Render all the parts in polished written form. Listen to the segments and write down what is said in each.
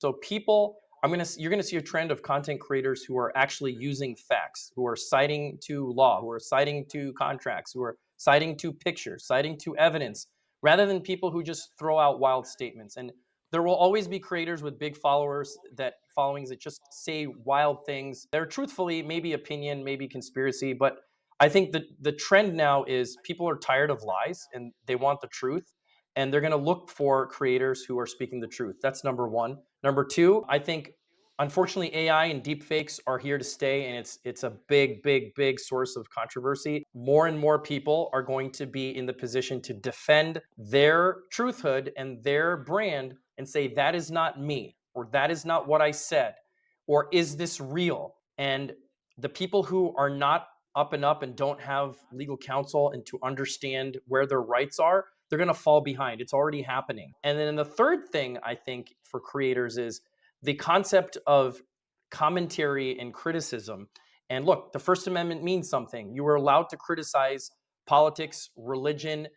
So you're gonna see a trend of content creators who are actually using facts, who are citing to law, who are citing to contracts, who are citing to pictures, citing to evidence, rather than people who just throw out wild statements. And there will always be creators with big followings that just say wild things. They're truthfully maybe opinion, maybe conspiracy, but I think that the trend now is people are tired of lies and they want the truth. And they're going to look for creators who are speaking the truth. That's number one. Number two, I think unfortunately AI and deepfakes are here to stay, and it's a big source of controversy. More and more people are going to be in the position to defend their truthhood and their brand and say that is not me, or that is not what I said, or is this real? And the people who are not up and don't have legal counsel and to understand where their rights are, they're going to fall behind. It's already happening. And then the third thing I think for creators is the concept of commentary and criticism. And look, the First Amendment means something. You are allowed to criticize politics, religion.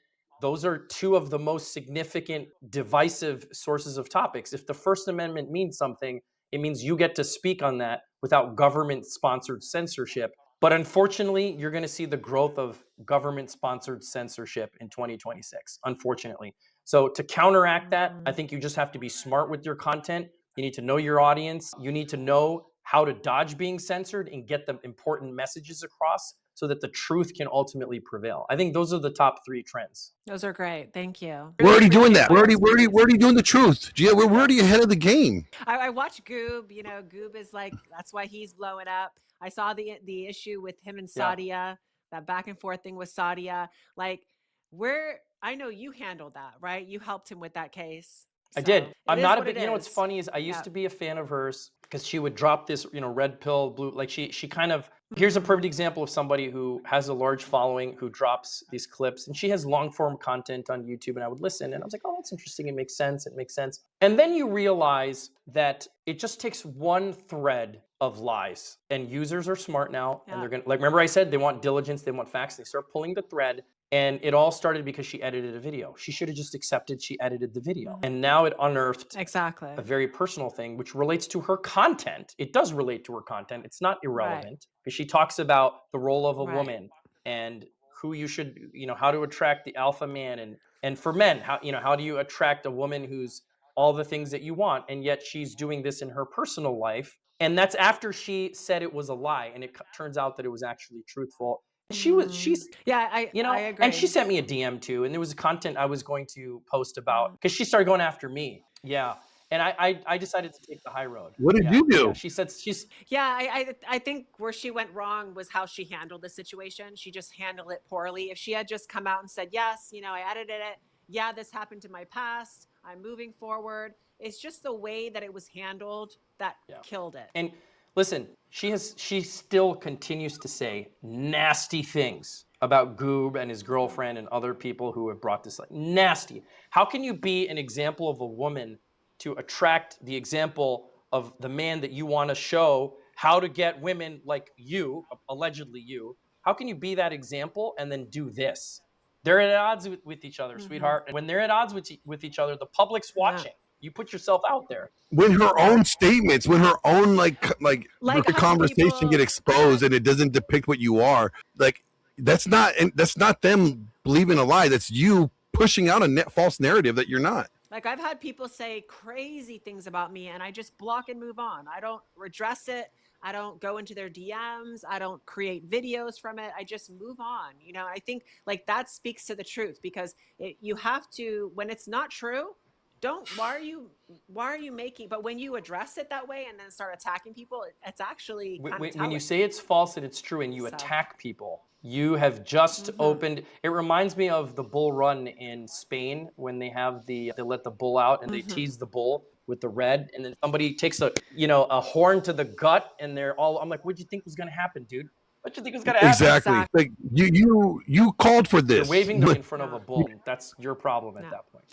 Those are two of the most significant divisive sources of topics. If the First Amendment means something, it means you get to speak on that without government-sponsored censorship. But unfortunately, you're going to see the growth of government-sponsored censorship in 2026, unfortunately. So to counteract that, I think you just have to be smart with your content. You need to know your audience. You need to know how to dodge being censored and get the important messages across so that the truth can ultimately prevail. I think those are the top three trends. Those are great. Thank you. We're already doing that. We're already doing the truth. Gia, we're already ahead of the game. I watch Goob. You know, Goob is like, that's why he's blowing up. I saw the issue with him and Sadia, that back and forth thing with Sadia. Like, I know you handled that, right? You helped him with that case. I did. I'm not a big, you know, what's funny is I used to be a fan of hers because she would drop this, you know, red pill, blue, like she kind of, here's a perfect example of somebody who has a large following, who drops these clips, and she has long form content on YouTube, and I would listen and I was like, oh, that's interesting. It makes sense. It makes sense. And then you realize that it just takes one thread of lies, and users are smart now, and they're going to, like, remember I said, they want diligence, they want facts. They start pulling the thread. And it all started because she edited a video. She should have just accepted she edited the video. And now it unearthed a very personal thing, which relates to her content. It does relate to her content. It's not irrelevant because she talks about the role of a woman and who you should, you know, how to attract the alpha man. And for men, how do you attract a woman who's all the things that you want? And yet she's doing this in her personal life. And that's after she said it was a lie. And it turns out that it was actually truthful. She's I agree. And she sent me a DM too, and there was content I was going to post about because she started going after me. Yeah. And I decided to take the high road. What did you do? Yeah. She said I think where she went wrong was how she handled the situation. She just handled it poorly. If she had just come out and said, yes, you know, I edited it. Yeah, this happened to my past. I'm moving forward. It's just the way that it was handled that killed it. And listen, she still continues to say nasty things about Goob and his girlfriend and other people who have brought this, like, nasty. How can you be an example of a woman to attract the example of the man that you want to show how to get women like you, allegedly you? How can you be that example and then do this? They're at odds with each other, sweetheart. And when they're at odds with each other, the public's watching. You put yourself out there. When her own statements, when her own like the conversation get exposed and it doesn't depict what you are, like that's not them believing a lie. That's you pushing out a false narrative that you're not. Like, I've had people say crazy things about me and I just block and move on. I don't redress it. I don't go into their DMs. I don't create videos from it. I just move on. You know, I think like that speaks to the truth because you have to, when it's not true, why are you making, but when you address it that way and then start attacking people, it's actually kind of when you say it's false and it's true and you attack people, you have just opened, it reminds me of the bull run in Spain when they have they let the bull out and they tease the bull with the red, and then somebody takes a horn to the gut and I'm like, what'd you think was going to happen, dude? What do you think was going to happen? Exactly. Like you called for this. You're waving them in front of a bull. That's your problem at that point.